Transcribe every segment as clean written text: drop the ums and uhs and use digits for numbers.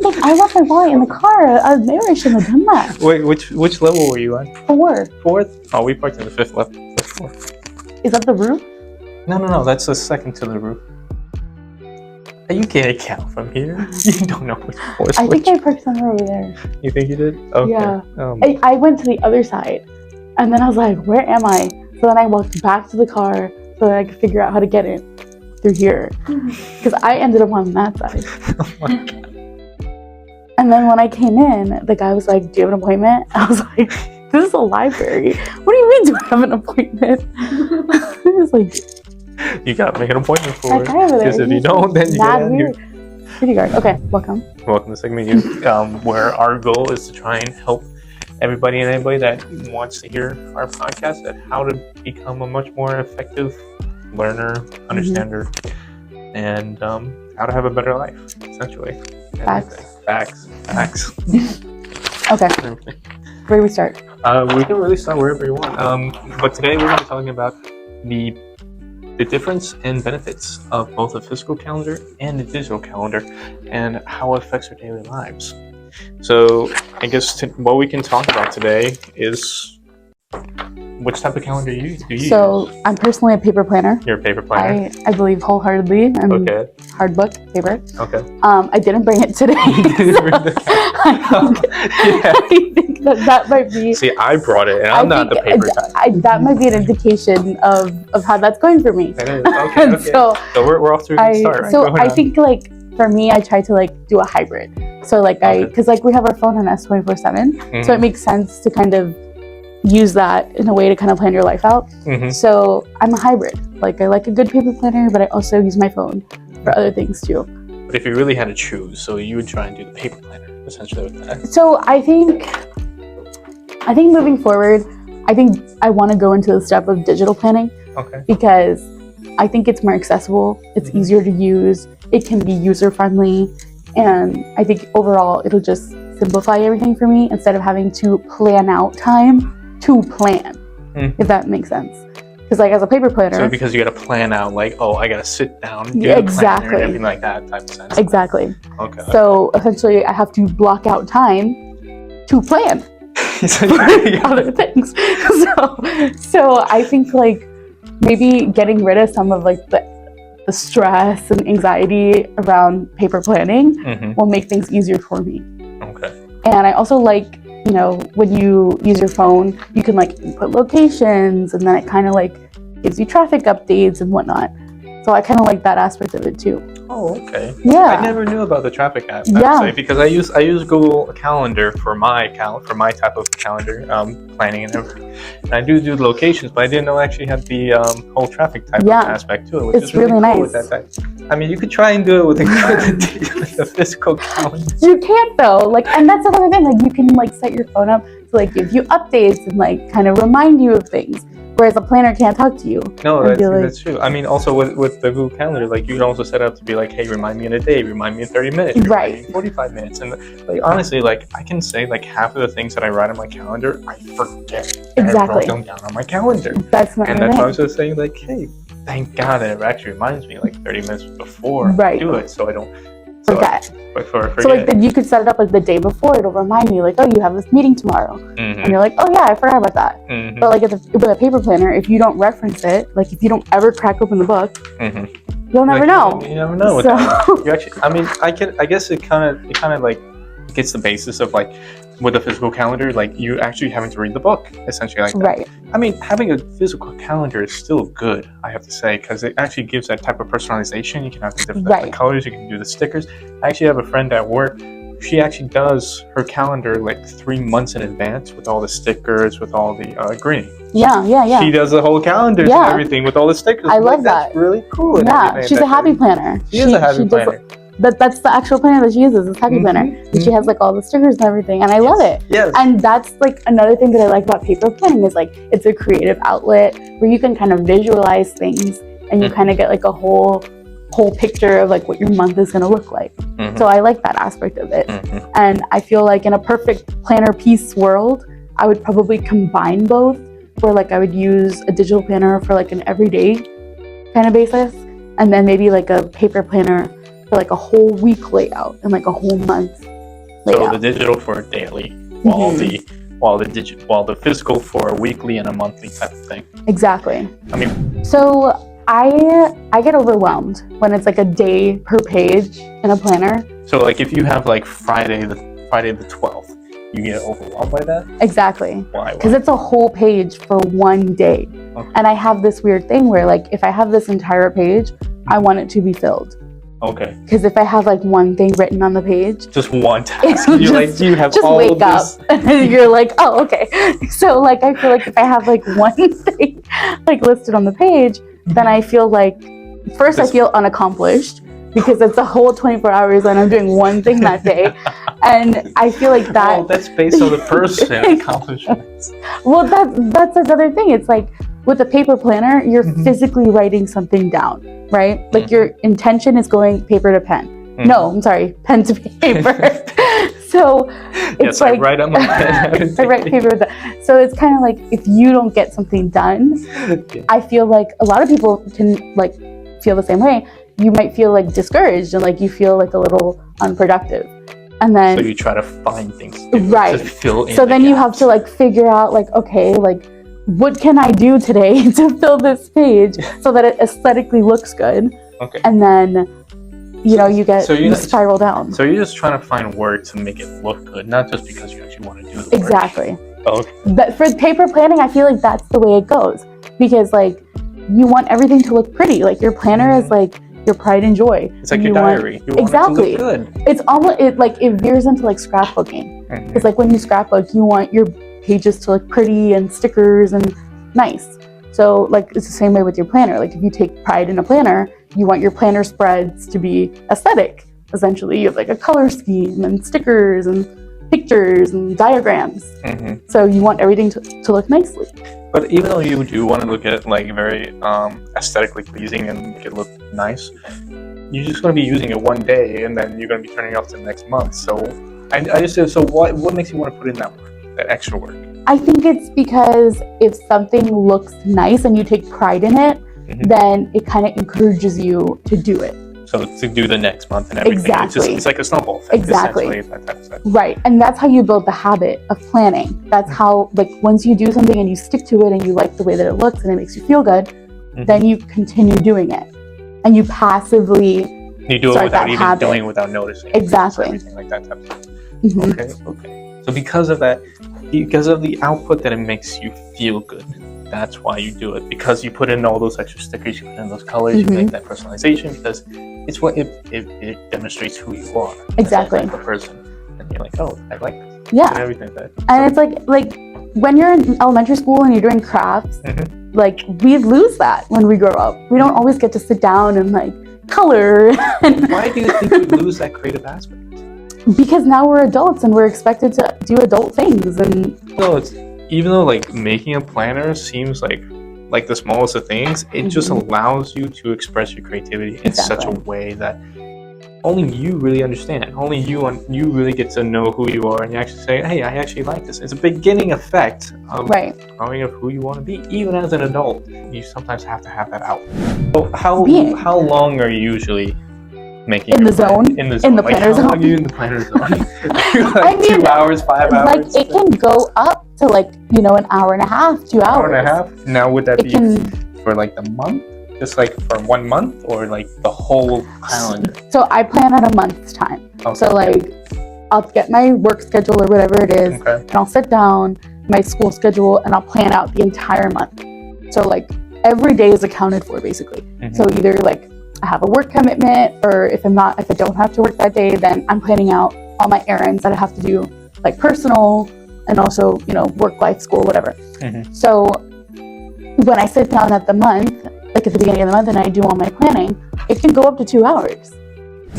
Look, I left my wallet in the car. Maybe I shouldn't have done that. Wait, which level were you on? Fourth? Oh, we parked in the fifth floor. Is that the roof? No. That's the second to the roof. You can't count from here. You don't know which fourth. I think I parked somewhere over there. You think you did? Okay. Yeah. I went to the other side, and then I was like, "Where am I?" So then I walked back to the car so that I could figure out how to get in through here, because I ended up on that side. Oh my God. And then when I came in, the guy was like, "Do you have an appointment?" I was like, "This is a library. What do you mean, do I have an appointment?" I was like, you gotta make an appointment for it. Because if you don't, then you get in here. Security guard. Okay, welcome. Welcome to Segment U, where our goal is to try and help everybody and anybody that wants to hear our podcast at how to become a much more effective learner, understander, and how to have a better life, essentially. Facts. Okay. Where do we start? We can really start wherever you want. But today we're going to be talking about the difference and benefits of both a physical calendar and a digital calendar and how it affects our daily lives. So I guess what we can talk about today is which type of calendar do you use? So I'm personally a paper planner. You're a paper planner? I believe wholeheartedly. Okay. Hard book, paper. Okay. I didn't bring it today. I think that might be... See, I brought it and I'm not the paper guy. That might be an indication of how that's going for me. It is. Okay. So we're off to a good start. Right? So I think for me, I try to do a hybrid. So because we have our phone on us 24/7, so it makes sense to kind of use that in a way to kind of plan your life out. So I'm a hybrid. I like a good paper planner, but I also use my phone for other things too. But if you really had to choose, so you would try and do the paper planner essentially with that. So I think moving forward, I think I want to go into the step of digital planning. Okay. Because I think it's more accessible, it's easier to use, it can be user friendly, and I think overall it'll just simplify everything for me instead of having to plan out time to plan, if that makes sense. Because as a paper planner... So because you got to plan out I got to sit down, do the planner and everything like that type of sense. Exactly. Okay. So essentially I have to block out time to plan other things. So I think maybe getting rid of some of the stress and anxiety around paper planning will make things easier for me. Okay. And I also when you use your phone, you can input locations, and then it kind of gives you traffic updates and whatnot. So I kind of like that aspect of it too. Oh, okay. Yeah. I never knew about the traffic app. Because I use Google Calendar for my type of calendar planning and everything. And I do locations, but I didn't know I actually had the whole traffic type of aspect to it, which is really cool nice. With that type. I mean, you could try and do it with the physical calendar. You can't though, and that's another thing. You can set your phone up to give you updates and kind of remind you of things. Whereas a planner can't talk to you. No, that's true. I mean, also with the Google Calendar, you can also set it up to be hey, remind me in a day, remind me in 30 minutes, right? Remind me in 45 minutes. And honestly, I can say half of the things that I write on my calendar, I forget. Exactly. I wrote them down on my calendar. That's not And that's why I was just saying hey, thank God that it actually reminds me 30 minutes before I do it, so I don't forget. So you could set it up the day before. It'll remind you oh, you have this meeting tomorrow, and you're oh yeah, I forgot about that. But with a paper planner, if you don't reference it, if you don't ever crack open the book, you'll never know. You never know. You actually, I guess it kind of gets the basis of with a physical calendar, you actually having to read the book essentially that. Right. I mean, having a physical calendar is still good, I have to say, because it actually gives that type of personalization. You can have the different colors, you can do the stickers. I actually have a friend at work. She actually does her calendar 3 months in advance with all the stickers, with all the greeting. Yeah. She does the whole calendar and everything with all the stickers. I love that. That's really cool. Yeah, she's a happy planner. She is a happy planner. That's the actual planner that she uses, is happy planner. And she has all the stickers and everything, and I love it. Yes. And that's another thing that I like about paper planning is it's a creative outlet where you can kind of visualize things and you kind of get a whole picture of what your month is going to look like. So I like that aspect of it. And I feel in a perfect planner piece world, I would probably combine both, where I would use a digital planner for an everyday kind of basis, and then maybe a paper planner for a whole week layout and a whole month So the digital for daily, while the physical for a weekly and a monthly type of thing. Exactly. I mean, so I get overwhelmed when it's like a day per page in a planner. So like if you have like Friday the 12th, you get overwhelmed by that? Exactly. Why? Because it's a whole page for one day. Okay. And I have this weird thing where like if I have this entire page, I want it to be filled. Okay. Because if I have like one thing written on the page, just one task, you have just all wake of this. up and you're like, oh, okay. So like I feel like if I have like one thing like listed on the page, then I feel like first I feel unaccomplished because it's a whole 24 hours and I'm doing one thing that day, and I feel like that. Well, that's based on the person accomplishments. Well, that's another thing. It's like with a paper planner, you're physically writing something down, right? Like your intention is going paper to pen. No, I'm sorry, pen to paper. So it's I write on my pen. I write paper with that. So it's kind of like if you don't get something done, I feel like a lot of people can like feel the same way. You might feel like discouraged and like you feel like a little unproductive. And then so you try to find things to fill in. So then you have to like figure out like, okay, like what can I do today to fill this page so that it aesthetically looks good? Okay. And then you spiral down. So you're just trying to find words to make it look good, not just because you actually want to do the work. Exactly. Okay. But for paper planning, I feel like that's the way it goes because like you want everything to look pretty. Like your planner is like your pride and joy. It's like your diary. You want exactly. it to look good. It's almost it veers into like scrapbooking. It's like when you scrapbook, you want your pages to look pretty and stickers and nice. So like it's the same way with your planner. Like if you take pride in a planner, you want your planner spreads to be aesthetic. Essentially, you have like a color scheme and stickers and pictures and diagrams. So you want everything to look nicely. But even though you do want to look at it like very aesthetically pleasing and make it look nice, you're just going to be using it one day and then you're going to be turning it off to the next month. So I just said, so what makes you want to put in that work, that extra work? I think it's because if something looks nice and you take pride in it, then it kind of encourages you to do it. So to do the next month and everything. Exactly. It's like a snowball effect. Exactly. That type of stuff. Right. And that's how you build the habit of planning. That's how, like, once you do something and you stick to it and you like the way that it looks and it makes you feel good, then you continue doing it. And you passively you do it without even doing it, without noticing. Exactly. Everything like that type of stuff. Okay. So because of that, because of the output that it makes you feel good, that's why you do it. Because you put in all those extra stickers, you put in those colors, you make that personalization, because it's what it demonstrates who you are. Exactly. As a person. And you're like, oh, I like this. Yeah. And everything like that. And it's like when you're in elementary school and you're doing crafts, like we lose that when we grow up. We don't always get to sit down and like color. Why do you think we lose that creative aspect? Because now we're adults and we're expected to do adult things. And no, it's even though like making a planner seems like the smallest of things, it just allows you to express your creativity in such a way that only you really understand. Only you really get to know who you are, and you actually say, hey, I actually like this. It's a beginning effect of growing of who you want to be. Even as an adult, you sometimes have to have that out. So how long are you usually making in the zone? In the planner zone. How long are you in the planner zone? Like 2 hours, 5 hours? Like it can go up to like, an hour and a half, 2 hours. Hour and a half? Now would that be for like the month? Just like for 1 month or like the whole calendar? So I plan at a month's time. Okay. So like I'll get my work schedule or whatever it is, and I'll sit down, my school schedule, and I'll plan out the entire month. So like every day is accounted for basically. So either like I have a work commitment, or if I don't have to work that day, then I'm planning out all my errands that I have to do, like personal and also, work, life, school, whatever. So when I sit down at the month, like at the beginning of the month, and I do all my planning, it can go up to 2 hours.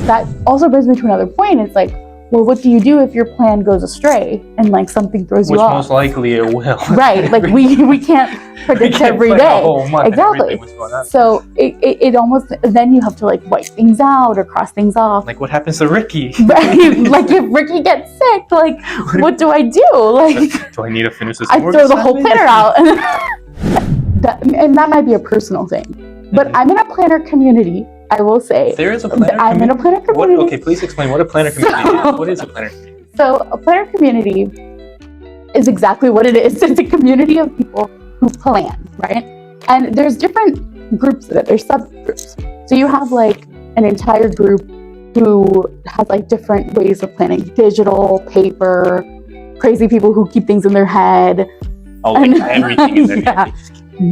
That also brings me to another point. It's like, well, what do you do if your plan goes astray and like something throws you off? Which most likely it will. Right. Like we can't predict every day. Exactly. So it almost, then you have to like wipe things out or cross things off. Like what happens to Ricky? Right. Like if Ricky gets sick, like what do I do? Like do I need to finish this? I throw the whole planner out. And that might be a personal thing. But I'm in a planner community. I will say there is a planner I'm in a planner community. Okay, please explain what a planner community is. What is a planner community? So a planner community is exactly what it is. It's a community of people who plan, right? And there's different groups of it. There's subgroups. So you have like an entire group who has like different ways of planning: digital, paper, crazy people who keep things in their head. Oh, like everything in their head.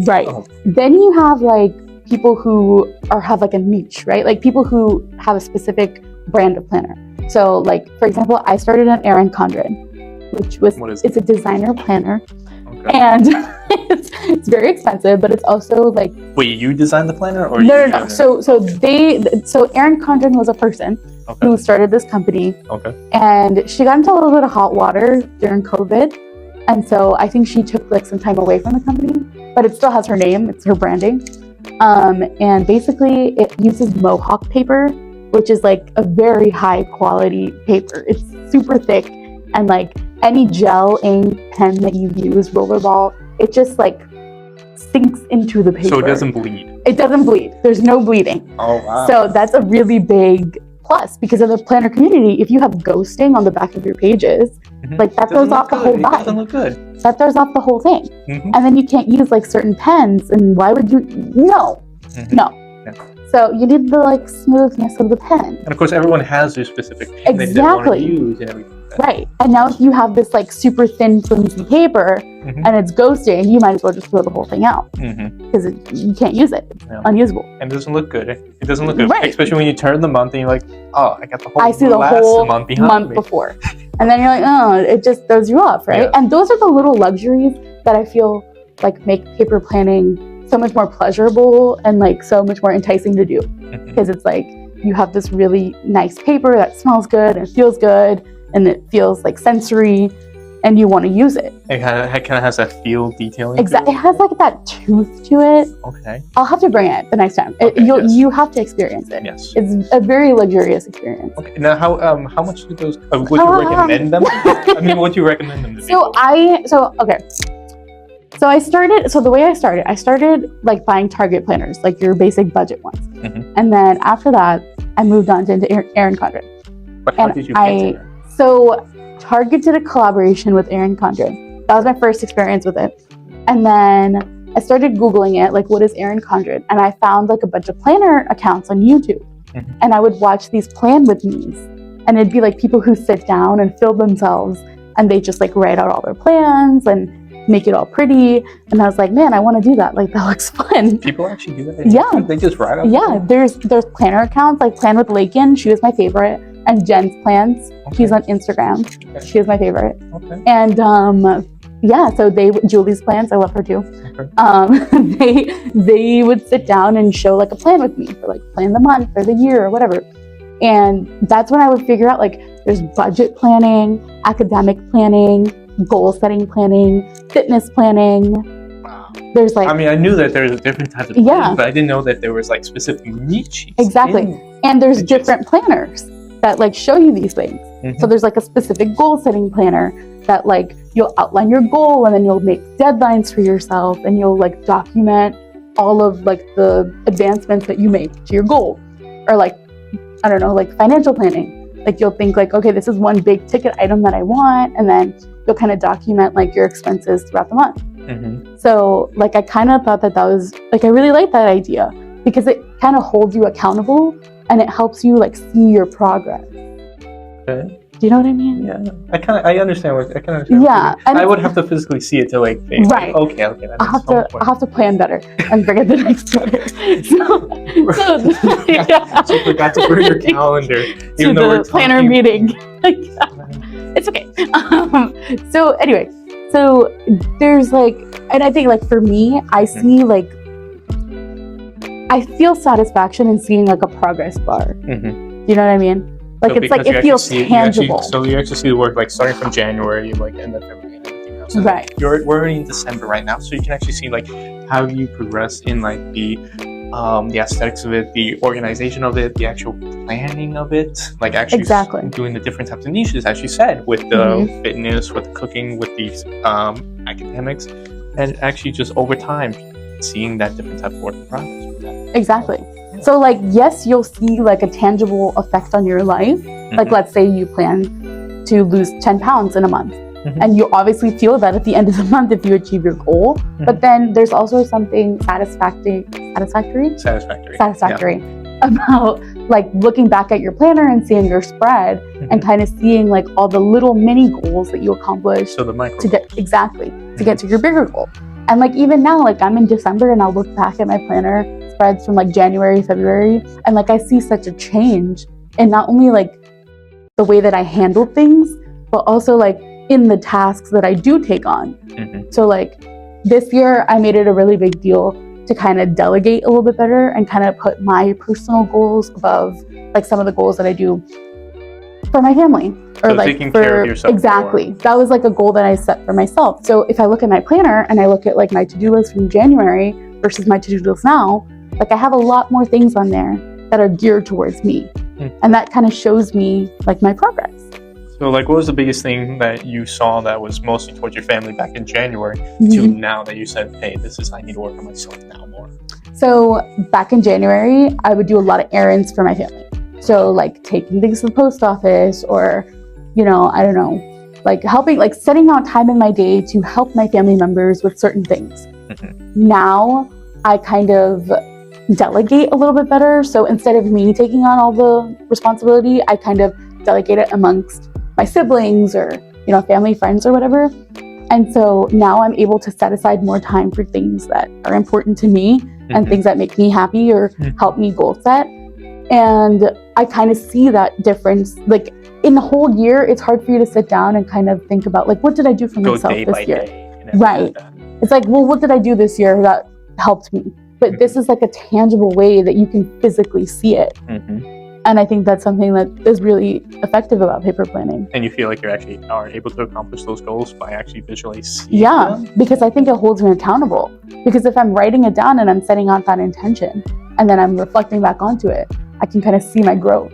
Right. Oh. Then you have like people who have like a niche, right? Like people who have a specific brand of planner. So like, for example, I started an Erin Condren, which was, it's a designer planner. Okay. And it's very expensive, but it's also like... Wait, you designed the planner? Or No. So Erin Condren was a person who started this company. Okay. And she got into a little bit of hot water during COVID. And so I think she took like some time away from the company, but it still has her name. It's her branding. And basically it uses Mohawk paper, which is like a very high quality paper. It's super thick, and like any gel ink pen that you use, rollerball, it just like sinks into the paper. So it doesn't bleed? It doesn't bleed. There's no bleeding. Oh, wow. So that's a really big plus, because in the planner community, if you have ghosting on the back of your pages, like that throws off the whole vibe. It doesn't look good. That throws off the whole thing. And then you can't use like certain pens, and why would you? No. Yeah. So you need the like smoothness of the pen. And of course, everyone has their specific pen that they want to use and everything. Right. And now if you have this like super thin, flimsy paper and it's ghosting, you might as well just throw the whole thing out because you can't use it. It's unusable. And it doesn't look good. It doesn't look good. Right. Especially when you turn the month and you're like, oh, I got the whole month behind month me. before. And then you're like, oh, it just throws you off, right? Yeah. And those are the little luxuries that I feel like make paper planning so much more pleasurable and like so much more enticing to do. Because it's like you have this really nice paper that smells good and feels good and it feels like sensory and you want to use it. It kind of has that feel detailing. Exactly. It has like that tooth to it. Okay. I'll have to bring it the next time. Okay, you have to experience it. Yes. It's a very luxurious experience. Okay. Now, how much do those? Would you recommend them? I mean, would you recommend them to people? So the way I started like buying Target planners, like your basic budget ones. And then after that, I moved on into Erin Condren. But how did you get there? So Target did a collaboration with Erin Condren. That was my first experience with it. And then I started Googling it, like what is Erin Condren? And I found like a bunch of planner accounts on YouTube. And I would watch these plan with me's. And it'd be like people who sit down and film themselves and they just like write out all their plans and make it all pretty. And I was like, man, I want to do that. Like that looks fun. People actually do that? Yeah. They just write out? Yeah, there's planner accounts like Plan with Lakin. She was my favorite. And Jen's Plans. Okay. She's on Instagram. Okay. She was my favorite. Okay. And so Julie's Plans, I love her too. Okay. They would sit down and show like a plan with me for like plan the month or the year or whatever. And that's when I would figure out like there's budget planning, academic planning, goal setting planning, fitness planning. Wow. There's like, I mean, I knew that there's different types of plans, but I didn't know that there was like specific niches. Exactly. And there's different planners that like show you these things. So there's like a specific goal setting planner that like you'll outline your goal and then you'll make deadlines for yourself and you'll like document all of like the advancements that you make to your goal. Or like, I don't know, like financial planning. Like you'll think like, okay, this is one big ticket item that I want, and then you'll kind of document like your expenses throughout the month. So like I kind of thought that was like, I really like that idea because it kind of holds you accountable and it helps you like see your progress. Okay. Do you know what I mean? Yeah, I understand. Yeah, I would have to physically see it to like think. Right. Okay. I'll have to plan better and bring it the next quarter. So you forgot to bring your calendar, even though we're talking. Planner meeting. It's okay. So anyway, so there's like, and I think like for me, I see like, I feel satisfaction in seeing like a progress bar. You know what I mean? Like so it's like it feels tangible. So you actually see the work like starting from January, like end of February and everything else. And right. We're already in December right now, so you can actually see like how you progress in like the aesthetics of it, the organization of it, the actual planning of it, like actually doing the different types of niches, as you said, with the fitness, with cooking, with these academics, and actually just over time seeing that different type of work in progress. Exactly. So like, yes, you'll see like a tangible effect on your life. Like let's say you plan to lose 10 pounds in a month. Mhm. And you obviously feel that at the end of the month if you achieve your goal. Mhm. But then there's also something satisfactory about like looking back at your planner and seeing your spread and kind of seeing like all the little mini goals that you accomplished So the micro to get to get to your bigger goal. And like even now, like I'm in December and I'll look back at my planner spreads from like January, February, and like I see such a change in not only like the way that I handle things, but also like in the tasks that I do take on. Mhm. So like this year I made it a really big deal to kind of delegate a little bit better and kind of put my personal goals above like some of the goals that I do for my family. Or So like taking care of yourself exactly. more. That was like a goal that I set for myself. So if I look at my planner and I look at like my to-do list from January versus my to-do list now, like I have a lot more things on there that are geared towards me. And that kind of shows me like my progress. So like what was the biggest thing that you saw that was mostly towards your family back in January to Mhm. now that you said, hey, I need to work on myself now more? So back in January, I would do a lot of errands for my family. So like taking things to the post office or, you know, I don't know, like helping, like setting out time in my day to help my family members with certain things. Mhm. Now I kind of delegate a little bit better. So instead of me taking on all the responsibility, I kind of delegate it amongst my siblings or, you know, family, friends or whatever. And so now I'm able to set aside more time for things that are important to me and Mhm. things that make me happy or Mhm. help me goal set. And I kind of see that difference. Like in the whole year, it's hard for you to sit down and kind of think about like, what did I do for Go myself day this by year? day. And everything Right. like that. It's like, well, what did I do this year that helped me? But this is like a tangible way that you can physically see it. Mhm. And I think that's something that is really effective about paper planning. And you feel like you actually are able to accomplish those goals by actually visually seeing Yeah, them? because I think it holds me accountable. Because if I'm writing it down and I'm setting out that intention and then I'm reflecting back onto it, I can kind of see my growth.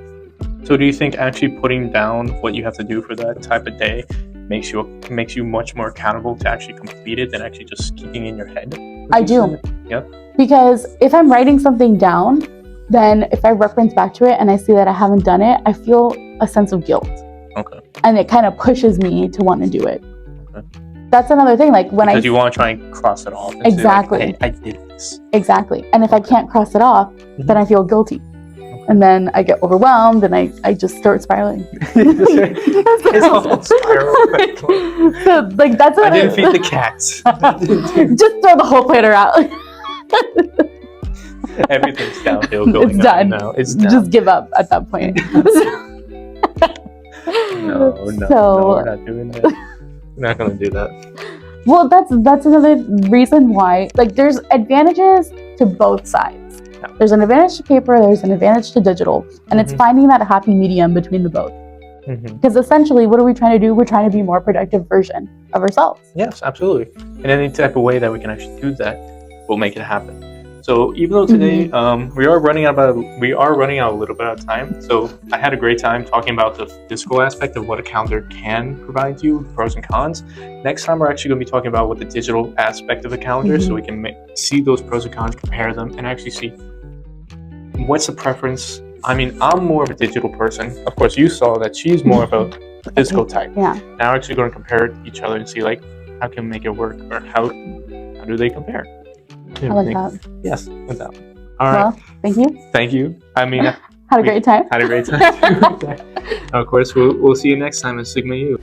So do you think actually putting down what you have to do for that type of day makes you much more accountable to actually complete it than actually just keeping it in your head? I do. Yeah. Because if I'm writing something down, then if I reference back to it and I see that I haven't done it, I feel a sense of guilt. Okay. And it kind of pushes me to want to do it. Okay. That's another thing. Like when Because you want to try and cross it off. And Exactly. say, like, hey, I did this. Exactly. And if I can't cross it off, then I feel guilty. And then I get overwhelmed and I just start spiraling. It's a whole spiral. So like that's I what didn't feed the cats. just throw the whole planner out. Everything's downhill going It's on done. now. It's done. Just give up at that point. No, we're not doing that. We're not gonna do that. Well, that's another reason why. Like, there's advantages to both sides. Yeah. There's an advantage to paper. There's an advantage to digital, and it's finding that happy medium between the both. Because essentially, what are we trying to do? We're trying to be a more productive version of ourselves. Yes, absolutely. And any type of way that we can actually do that will make it happen. So even though today we are running out a little bit of time, so I had a great time talking about the physical aspect of what a calendar can provide you, pros and cons. Next time we're actually going to be talking about what the digital aspect of the calendar, so we can see those pros and cons, compare them, and actually see what's the preference. I mean, I'm more of a digital person. Of course, you saw that she's more of a physical type. Yeah. Now we're actually going to compare each other and see like how can we make it work, or how do they compare? I like that. Yes, with that. All right. Well, thank you. Thank you. I mean, Had a great time. Had a great time. Of course, we'll see you next time in Sigma U.